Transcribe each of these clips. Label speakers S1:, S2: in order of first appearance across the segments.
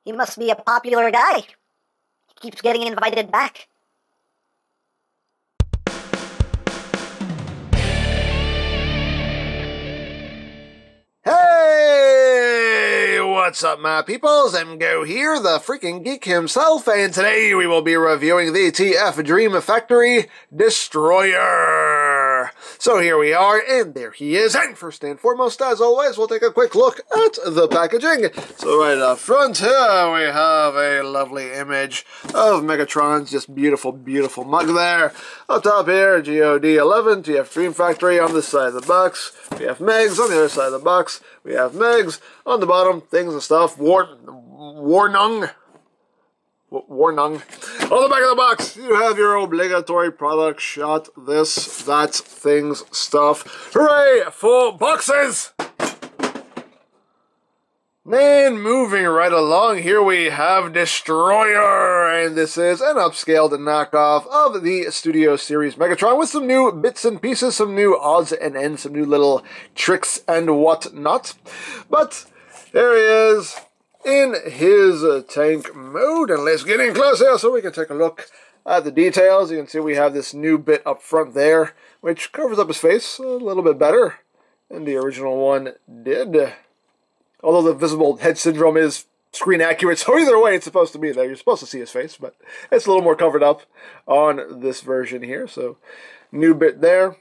S1: He must be a popular guy. He keeps getting invited back.
S2: Hey! What's up, my peoples? MGO here, the freaking geek himself, and today we will be reviewing the TF Dream Factory Destroyer. So here we are, and there he is, and first and foremost, as always, we'll take a quick look at the packaging. So right up front here, we have a lovely image of Megatron's just beautiful, beautiful mug there. Up top here, GOD11, TF Dream Factory on this side of the box. We have Megs on the other side of the box. We have Megs on the bottom, things and stuff. Warnung. On the back of the box, you have your obligatory product shot, this, that, things, stuff. Hooray for boxes! And moving right along, here we have Destroyer, and this is an upscaled knockoff of the Studio Series Megatron with some new bits and pieces, some new odds and ends, some new little tricks and whatnot. But there he is in his tank mode, and let's get in close here so we can take a look at the details. You can see we have this new bit up front there, which covers up his face a little bit better than the original one did. Although the visible head syndrome is screen accurate, so either way it's supposed to be there. You're supposed to see his face, but it's a little more covered up on this version here. So, new bit there.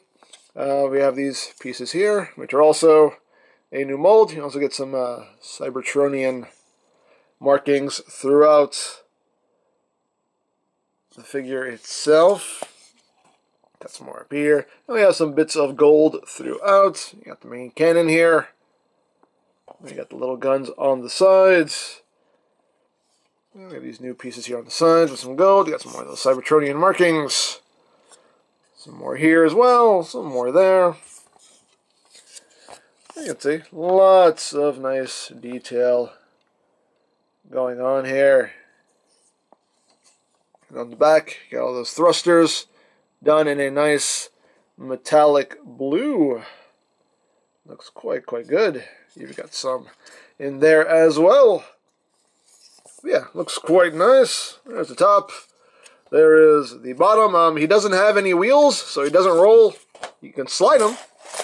S2: We have these pieces here, which are also a new mold. You also get some Cybertronian markings throughout the figure itself. Got some more up here. And we have some bits of gold throughout. You got the main cannon here. We got the little guns on the sides. We have these new pieces here on the sides with some gold. We got some more of those Cybertronian markings. Some more here as well. Some more there. You can see lots of nice detail going on here. And on the back, you got all those thrusters done in a nice metallic blue. Looks quite good. You've got some in there as well. Yeah, looks quite nice. There's the top. There is the bottom. He doesn't have any wheels, so he doesn't roll. You can slide him.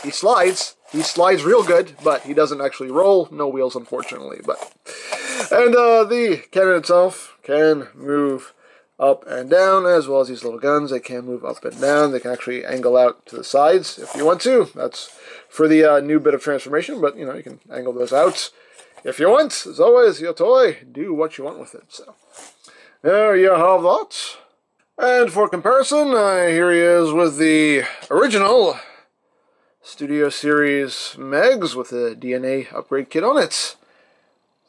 S2: He slides. He slides real good, but he doesn't actually roll. No wheels, unfortunately. And the cannon itself can move up and down, as well as these little guns. They can move up and down. They can actually angle out to the sides if you want to. That's for the new bit of transformation, but, you can angle those out if you want. As always, your toy, do what you want with it. So, there you have that. And for comparison, here he is with the original Studio Series Megs with the DNA upgrade kit on it. So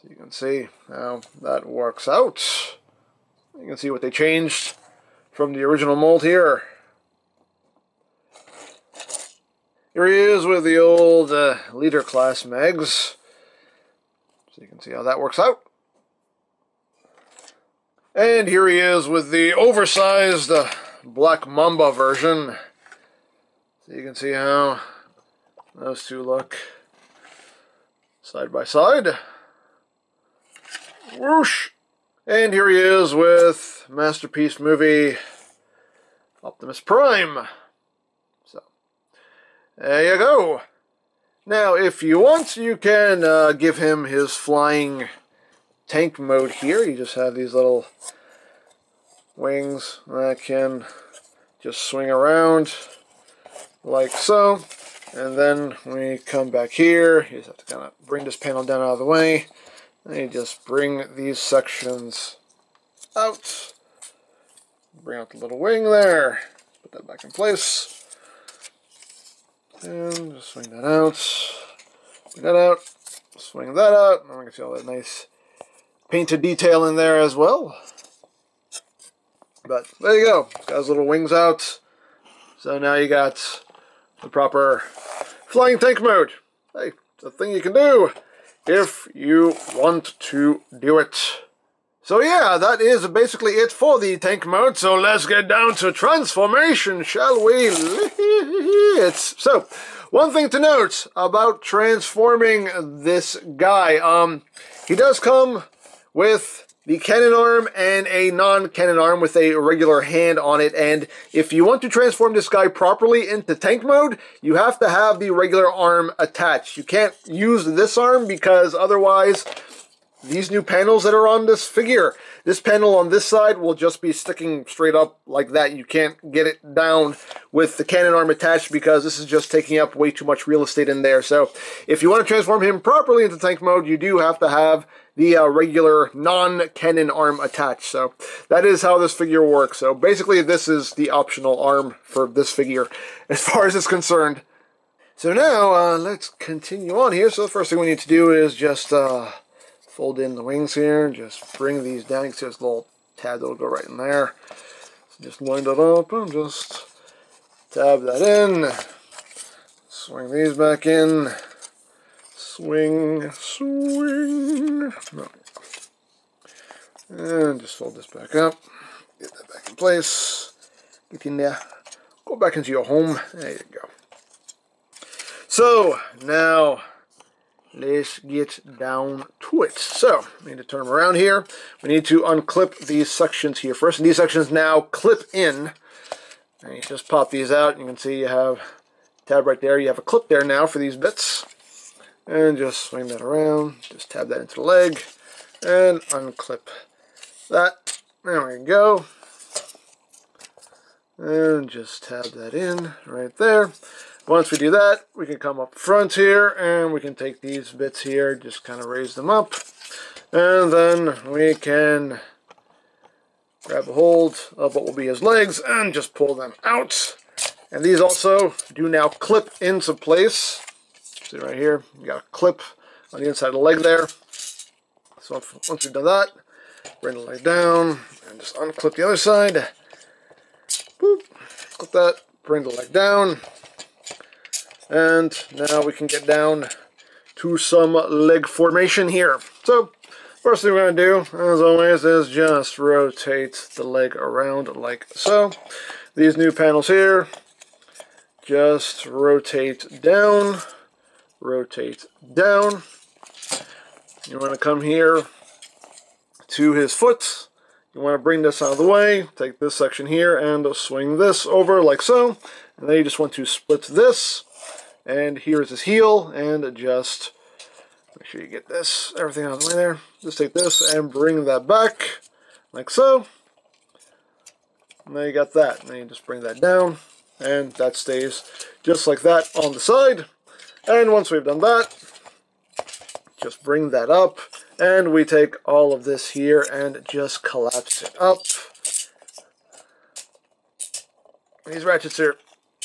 S2: you can see how that works out. You can see what they changed from the original mold here. Here he is with the old Leader Class Megs. So you can see how that works out. And here he is with the oversized Black Mamba version. So you can see how those two look side by side. Whoosh! And here he is with Masterpiece Movie Optimus Prime. So, there you go. Now, if you want, you can give him his flying tank mode here. You just have these little wings that can just swing around like so. And then when you come back here, you just have to kind of bring this panel down out of the way. And you just bring these sections out. Bring out the little wing there. Put that back in place. And just swing that out. Swing that out. Swing that out. And we can see all that nice painted detail in there as well. But there you go. Got his little wings out. So now you got the proper flying tank mode. Hey, it's a thing you can do if you want to do it. So yeah, that is basically it for the tank mode. So let's get down to transformation, shall we? So, one thing to note about transforming this guy. he does come with the cannon arm and a non-cannon arm with a regular hand on it. And if you want to transform this guy properly into tank mode, you have to have the regular arm attached. You can't use this arm because otherwise these new panels that are on this figure, this panel on this side will just be sticking straight up like that. You can't get it down with the cannon arm attached because this is just taking up way too much real estate in there. So if you want to transform him properly into tank mode, you do have to have the regular non-cannon arm attached. So that is how this figure works. So basically this is the optional arm for this figure as far as it's concerned. So now let's continue on here. So the first thing we need to do is just fold in the wings here, just bring these down. You can see this little tab that will go right in there. So just line that up and just tab that in. Swing these back in. Swing, swing. No. And just fold this back up. Get that back in place. Get in there. Go back into your home. There you go. So now let's get down to it. So, we need to turn them around here. We need to unclip these sections here first. And these sections now clip in. And you just pop these out. You can see you have a tab right there. You have a clip there now for these bits. And just swing that around. Just tab that into the leg. And unclip that. There we go. And just tab that in right there. Once we do that, we can come up front here and we can take these bits here, just kind of raise them up. And then we can grab a hold of what will be his legs and just pull them out. And these also do now clip into place. See right here, you got a clip on the inside of the leg there. So once we've done that, bring the leg down and just unclip the other side. Boop, clip that, bring the leg down. And now we can get down to some leg formation here. So, first thing we're going to do, as always, is just rotate the leg around like so. These new panels here, just rotate down, rotate down. You want to come here to his foot. You want to bring this out of the way, take this section here and swing this over like so. And then you just want to split this. And here's his heel, and just make sure you get this, everything out of the way there. Just take this and bring that back, like so. And now you got that. And then you just bring that down, and that stays just like that on the side. And once we've done that, just bring that up, and we take all of this here and just collapse it up. These ratchets are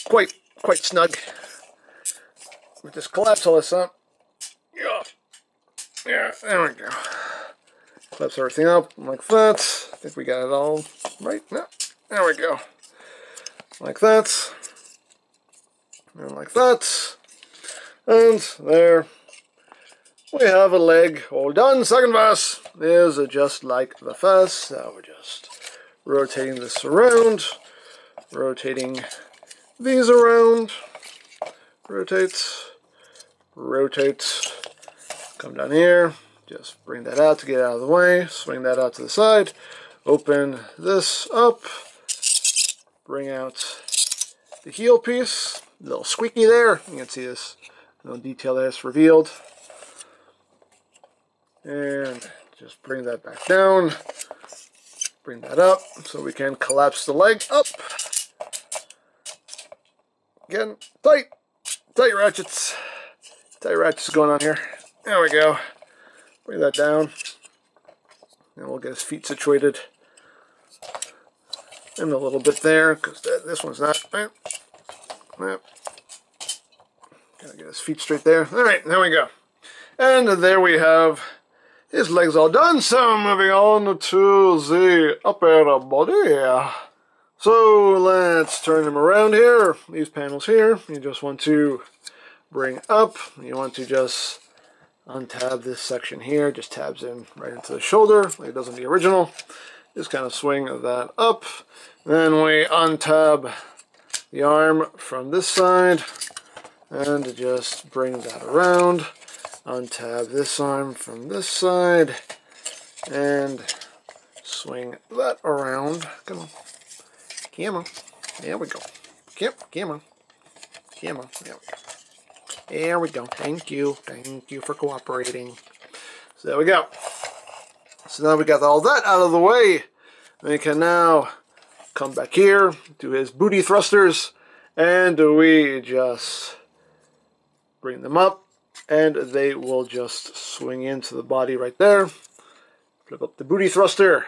S2: quite snug. We just collapse all this up. Yeah, there we go. Collapse everything up like that. I think we got it all right. No, there we go. Like that. And like that. And there we have a leg all done. Second verse is just like the first. So we're just rotating this around. Rotating these around. Rotate. Rotate, come down here, just bring that out to get it out of the way, swing that out to the side, open this up, bring out the heel piece, a little squeaky there, you can see this little detail that's revealed, and just bring that back down, bring that up so we can collapse the leg up. Again, tight ratchets. Tight ratchets going on here. There we go. Bring that down. And we'll get his feet situated. And a little bit there, because this one's not. Gotta get his feet straight there. Alright, there we go. And there we have his legs all done. So moving on to the upper body. So let's turn him around here. These panels here, you just want to bring up. You want to just untab this section here. Just tabs in right into the shoulder like it does on the original. Just kind of swing that up. Then we untab the arm from this side and just bring that around. untab this arm from this side, and swing that around. Come on. Come on. There we go. Come on. Come on. There we go. There we go. Thank you. Thank you for cooperating. So there we go. So now we got all that out of the way. We can now come back here to his booty thrusters, and we just bring them up, and they will just swing into the body right there. Flip up the booty thruster,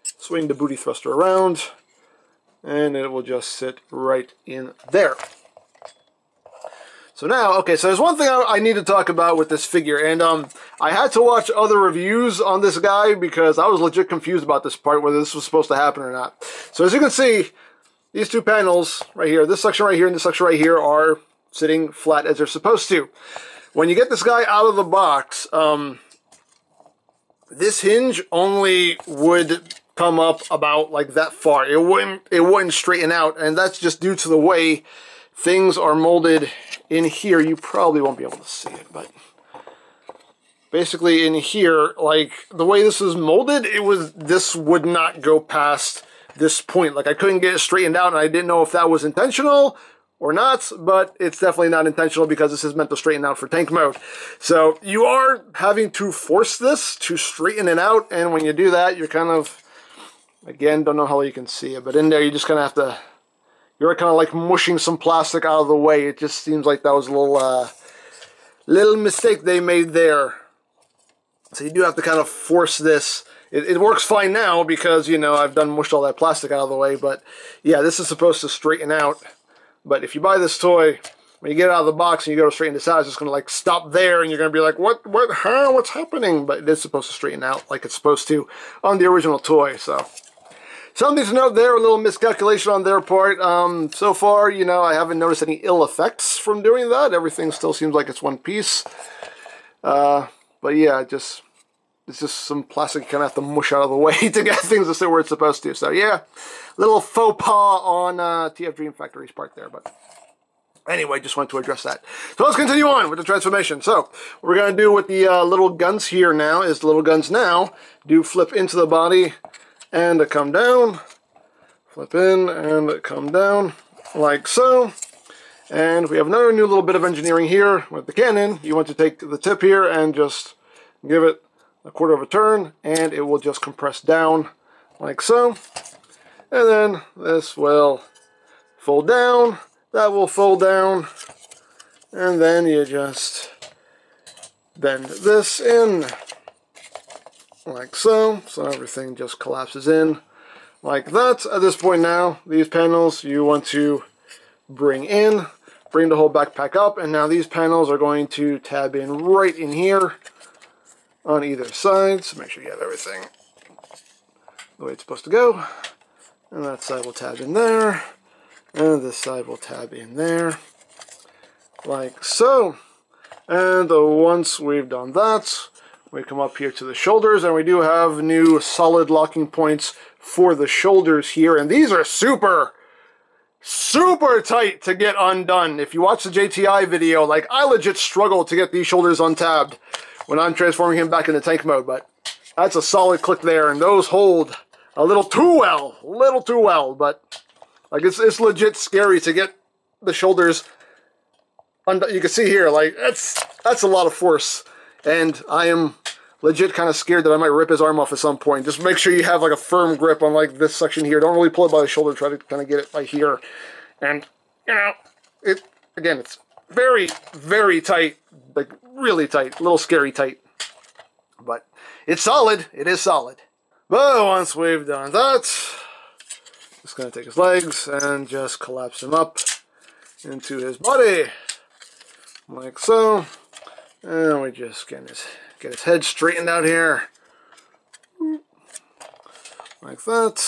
S2: swing the booty thruster around, and it will just sit right in there. So now, okay, so there's one thing I need to talk about with this figure, and I had to watch other reviews on this guy because I was legit confused about this part, whether this was supposed to happen or not. So as you can see, these two panels right here, this section right here and this section right here are sitting flat as they're supposed to. When you get this guy out of the box, this hinge only would come up about like that far. It wouldn't straighten out, and that's just due to the way things are molded in here. You probably won't be able to see it, but basically in here, like the way this is molded, this would not go past this point. Like I couldn't get it straightened out, and I didn't know if that was intentional or not, but it's definitely not intentional because this is meant to straighten out for tank mode. So you are having to force this to straighten it out, and when you do that, you're kind of, again, don't know how you can see it, but in there you just kind of have to, you're kind of like mushing some plastic out of the way. It just seems like that was a little mistake they made there. So you do have to kind of force this. It works fine now because, you know, I've done mushed all that plastic out of the way, but yeah, this is supposed to straighten out. But if you buy this toy, when you get it out of the box and you go to straighten this out, it's just going to like stop there, and you're going to be like, what's happening? But it is supposed to straighten out like it's supposed to on the original toy, so. Something to note there, a little miscalculation on their part. So far, you know, I haven't noticed any ill effects from doing that. Everything still seems like it's one piece. But yeah, it's just some plastic you kind of have to mush out of the way to get things to sit where it's supposed to. So yeah, little faux pas on TF Dream Factory's part there. But anyway, just wanted to address that. So let's continue on with the transformation. So what we're going to do with the little guns here now is the little guns now do flip into the body and come down, flip in and come down like so. And we have another new little bit of engineering here with the cannon. You want to take the tip here and just give it a quarter of a turn, and it will just compress down like so. And then this will fold down, that will fold down, and then you just bend this in like so. So everything just collapses in like that. At this point now, these panels you want to bring the whole backpack up, and now these panels are going to tab in right in here on either side. So make sure you have everything the way it's supposed to go. And that side will tab in there, and this side will tab in there like so. And once we've done that, we come up here to the shoulders, and we do have new solid locking points for the shoulders here, and these are super tight to get undone. If you watch the JTI video, like, I legit struggle to get these shoulders untabbed when I'm transforming him back into tank mode, but that's a solid click there, and those hold a little too well, but like it's legit scary to get the shoulders undone. You can see here, like, that's a lot of force, and I am legit kind of scared that I might rip his arm off at some point. Just make sure you have like a firm grip on like this section here. Don't really pull it by the shoulder. Try to kind of get it by here. And, you know, again, it's very tight. Like, really tight. A little scary tight. But it's solid. It is solid. But once we've done that, just going to take his legs and just collapse him up into his body. Like so. And we just get his head straightened out here. Like that.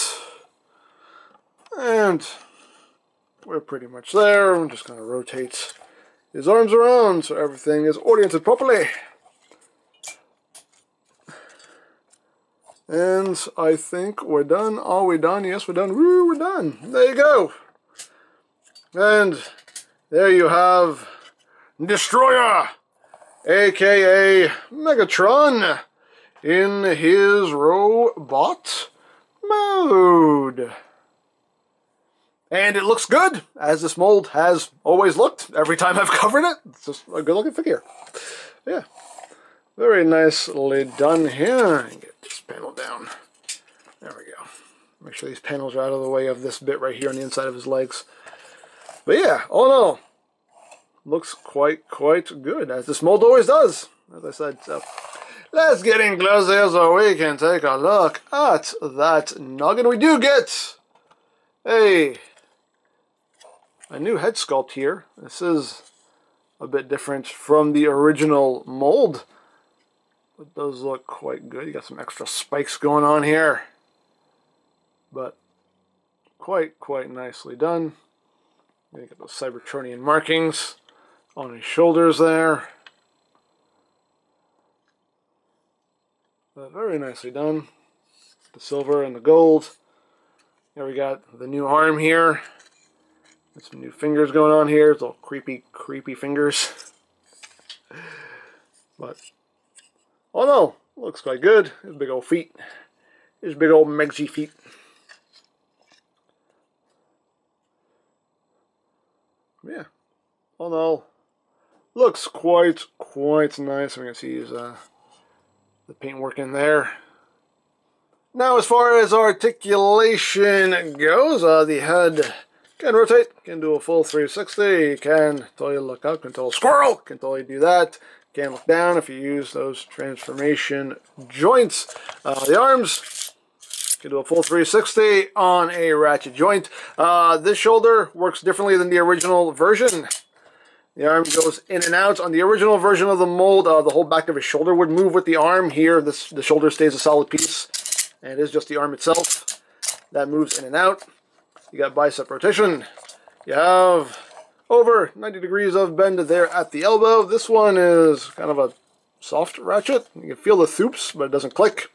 S2: And we're pretty much there. I'm just going to rotate his arms around so everything is oriented properly. And I think we're done. Are we done? Yes, we're done. Woo, we're done. There you go. And there you have Destroyer aka Megatron, in his robot mode. And it looks good, as this mold has always looked every time I've covered it. It's just a good looking figure. Yeah, very nicely done here. Get this panel down. There we go. Make sure these panels are out of the way of this bit right here on the inside of his legs. But yeah, all in all, looks quite good, as this mold always does, as I said. So let's get in close here so we can take a look at that noggin. We do get a new head sculpt here. This is a bit different from the original mold. It does look quite good. You got some extra spikes going on here, but quite nicely done. You got those Cybertronian markings on his shoulders there. But very nicely done. The silver and the gold. There we got the new arm here. Got some new fingers going on here. It's all creepy fingers. But, oh no, looks quite good. His big old feet. His big old Megsy feet. Yeah, all in all, looks quite nice. I'm going to see the paint work in there. Now, as far as articulation goes, the head can rotate, can do a full 360, can totally look up, can totally squirrel, can totally do that, can look down if you use those transformation joints. The arms can do a full 360 on a ratchet joint. This shoulder works differently than the original version. The arm goes in and out. On the original version of the mold, the whole back of his shoulder would move with the arm. Here, the shoulder stays a solid piece, and it is just the arm itself that moves in and out. You got bicep rotation. You have over 90 degrees of bend there at the elbow. This one is kind of a soft ratchet. You can feel the thoops, but it doesn't click.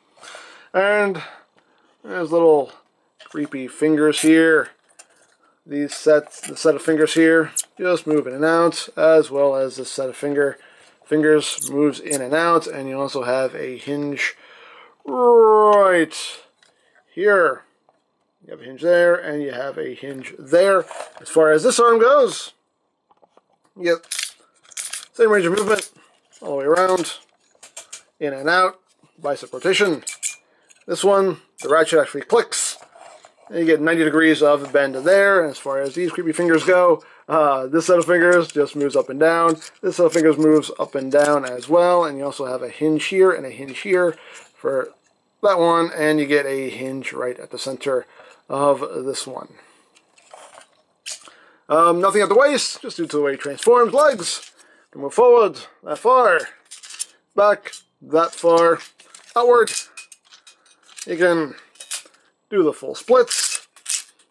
S2: And there's little creepy fingers here. The set of fingers here just move in and out, as well as this set of fingers moves in and out, and you also have a hinge right here. You have a hinge there, and you have a hinge there. As far as this arm goes, you get same range of movement all the way around, in and out, bicep rotation. This one, the ratchet actually clicks, and you get 90 degrees of bend there. And as far as these creepy fingers go, this set of fingers just moves up and down. This set of fingers moves up and down as well, and you also have a hinge here and a hinge here for that one, and you get a hinge right at the center of this one. Nothing at the waist, just due to the way it transforms. Legs can move forward that far, back that far, outward. You can do the full splits.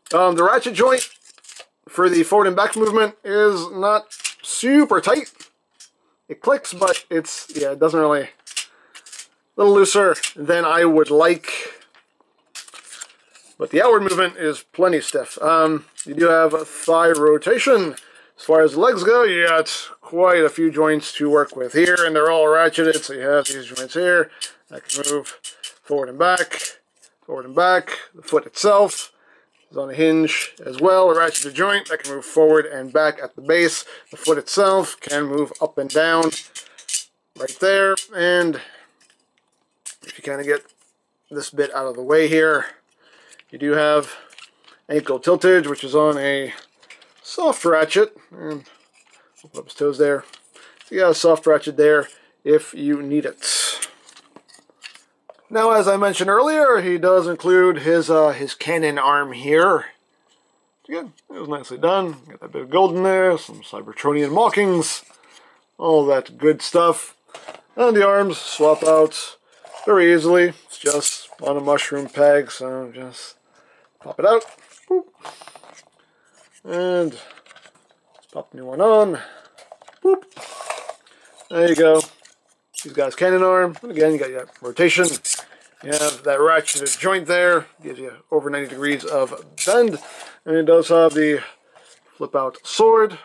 S2: The ratchet joint for the forward and back movement is not super tight. It clicks, but it doesn't really, a little looser than I would like. But the outward movement is plenty stiff. You do have thigh rotation. As far as legs go, you got quite a few joints to work with here, and they're all ratcheted. So you have these joints here that can move forward and back, forward and back. The foot itself is on a hinge as well, a ratcheted joint that can move forward and back at the base. The foot itself can move up and down right there. And if you kind of get this bit out of the way here, you do have ankle tiltage, which is on a soft ratchet. And open up his toes there. So you got a soft ratchet there if you need it. Now, as I mentioned earlier, he does include his cannon arm here. Again, it was nicely done. Got that bit of gold in there, some Cybertronian markings, all that good stuff. And the arms swap out very easily. It's just on a mushroom peg, so just pop it out. Boop. And let's pop the new one on. Boop. There you go. He's got his cannon arm. And again, you got your rotation. You have that ratcheted joint there. Gives you over 90 degrees of bend. And it does have the flip out sword.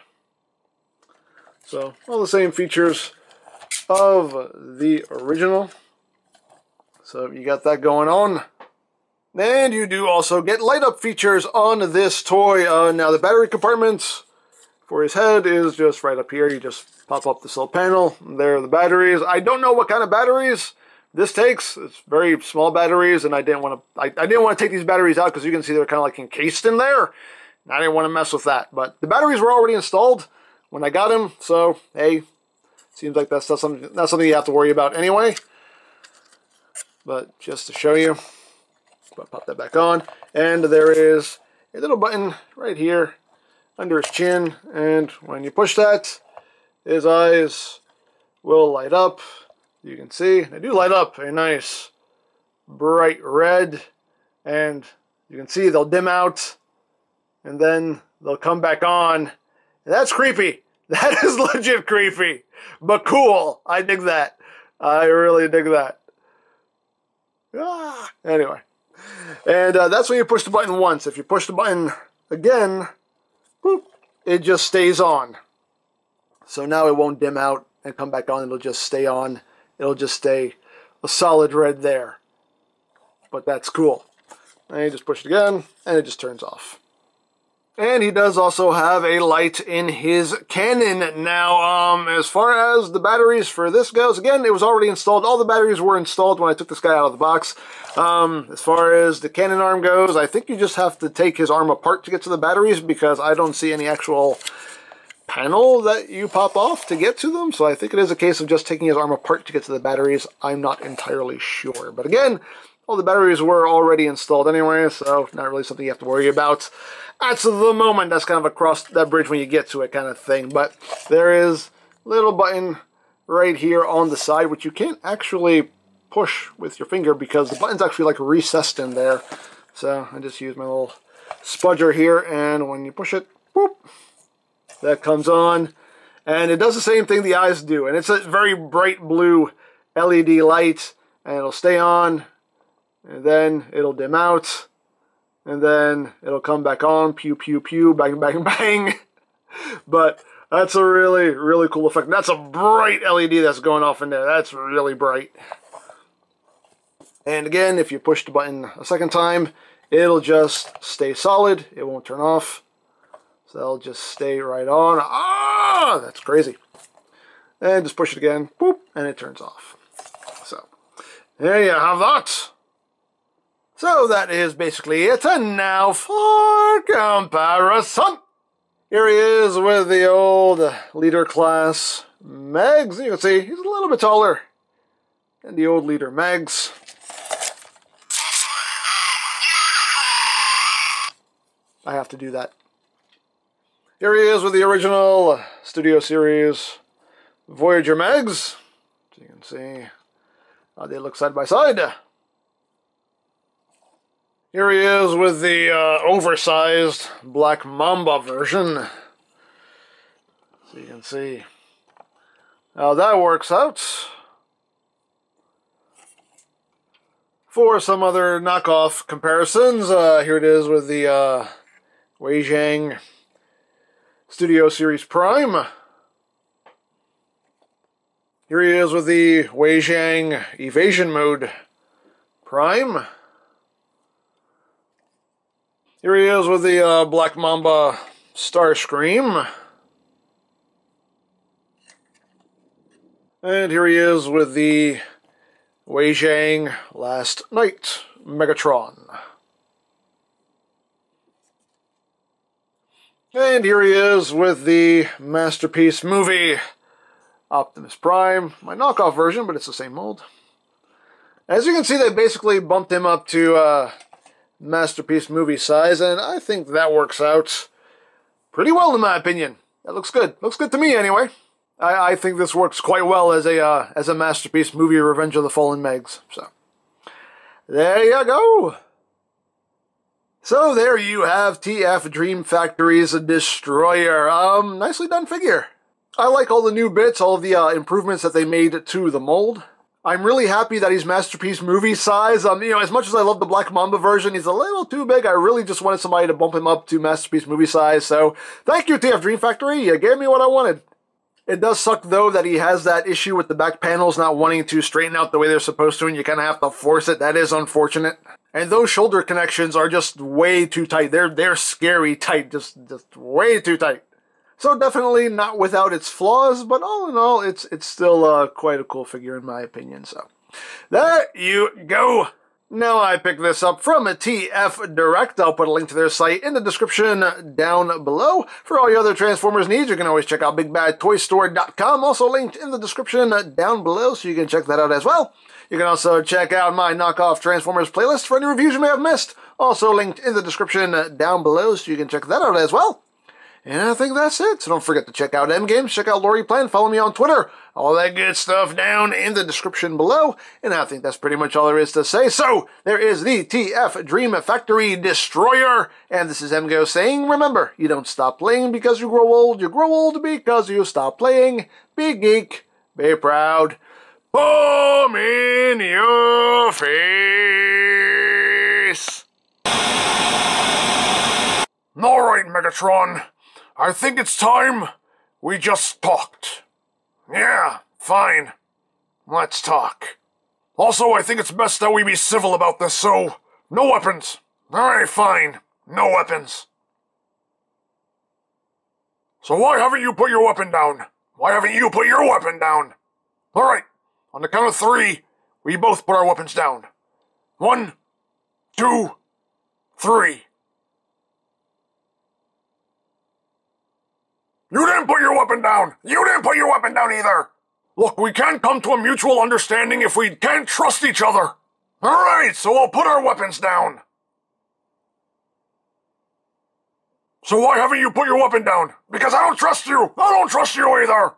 S2: So all the same features of the original. So you got that going on. And you do also get light up features on this toy. Now the battery compartment for his head is just right up here. You just pop up this little panel. There are the batteries. I don't know what kind of batteries this takes. It's very small batteries, and I didn't want to. I didn't want to take these batteries out because you can see they're kind of like encased in there. I didn't want to mess with that. But the batteries were already installed when I got them, so hey, seems like that's not something you have to worry about anyway. But just to show you, pop that back on, and there is a little button right here under his chin, and when you push that, his eyes will light up. You can see they do light up a nice bright red, and you can see they'll dim out and then they'll come back on. And that's creepy. That is legit creepy, but cool. I dig that. I really dig that. Anyway, and that's when you push the button once. If you push the button again, boop, it just stays on. So now it won't dim out and come back on. It'll just stay on. It'll just stay a solid red there. But that's cool. And you just push it again, and it just turns off. And he does also have a light in his cannon. Now, as far as the batteries for this goes, again, it was already installed. All the batteries were installed when I took this guy out of the box. As far as the cannon arm goes, I think you just have to take his arm apart to get to the batteries, because I don't see any actual panel that you pop off to get to them. So I think it is a case of just taking his arm apart to get to the batteries. I'm not entirely sure. But again, all the batteries were already installed anyway, so not really something you have to worry about at the moment. That's kind of across that bridge when you get to it kind of thing. But there is a little button right here on the side, which you can't actually push with your finger because the button's actually like recessed in there. So I just use my little spudger here, and when you push it, boop, that comes on. And it does the same thing the eyes do. And it's a very bright blue LED light, and it'll stay on, and then it'll dim out, and then it'll come back on, pew, pew, pew, bang, bang, bang. But that's a really, really cool effect. That's a bright LED that's going off in there. That's really bright. And again, if you push the button a second time, it'll just stay solid. It won't turn off. So it'll just stay right on. Ah, that's crazy. And just push it again, boop, and it turns off. So there you have that. So that is basically it, and now for comparison. Here he is with the old Leader Class Megs. You can see he's a little bit taller than the old Leader Megs. I have to do that. Here he is with the original Studio Series Voyager Megs. So you can see how they look side by side. Here he is with the oversized Black Mamba version. So you can see how that works out. For some other knockoff comparisons, here it is with the Weijing Studio Series Prime. Here he is with the Weijing Evasion Mode Prime. Here he is with the Black Mamba Starscream. And here he is with the Weijing Last Night Megatron. And here he is with the Masterpiece Movie Optimus Prime. My knockoff version, but it's the same mold. As you can see, they basically bumped him up to Masterpiece Movie size, and I think that works out pretty well in my opinion. That looks good. Looks good to me anyway. I think this works quite well as a Masterpiece Movie Revenge of the Fallen Megs. So there you go. So there you have TF Dream Factory's Destroyer. Nicely done figure. I like all the new bits, all of the improvements that they made to the mold. I'm really happy that he's Masterpiece Movie size. You know, as much as I love the Black Mamba version, he's a little too big. I really just wanted somebody to bump him up to Masterpiece Movie size. So thank you, TF Dream Factory. You gave me what I wanted. It does suck, though, that he has that issue with the back panels not wanting to straighten out the way they're supposed to, and you kind of have to force it. That is unfortunate. And those shoulder connections are just way too tight. They're scary tight, just way too tight. So definitely not without its flaws, but all in all, it's still quite a cool figure in my opinion. So there you go. Now I picked this up from TF Direct. I'll put a link to their site in the description down below. For all your other Transformers needs, you can always check out BigBadToyStore.com. Also linked in the description down below, so you can check that out as well. You can also check out my knockoff Transformers playlist for any reviews you may have missed. Also linked in the description down below, so you can check that out as well. And I think that's it. So don't forget to check out MGames, check out Lori Plan, follow me on Twitter. All that good stuff down in the description below. And I think that's pretty much all there is to say. So there is the TF Dream Factory Destroyer. And this is MGO saying, remember, you don't stop playing because you grow old because you stop playing. Be geek, be proud. Boom in your face. Alright, Megatron. I think it's time we just talked. Yeah, fine. Let's talk. Also, I think it's best that we be civil about this, so no weapons. Alright, fine. No weapons. So why haven't you put your weapon down? Why haven't you put your weapon down? Alright, on the count of 3, we both put our weapons down. 1, 2, 3. You didn't put your weapon down! You didn't put your weapon down either! Look, we can't come to a mutual understanding if we can't trust each other. Alright, so we'll put our weapons down. So why haven't you put your weapon down? Because I don't trust you! I don't trust you either!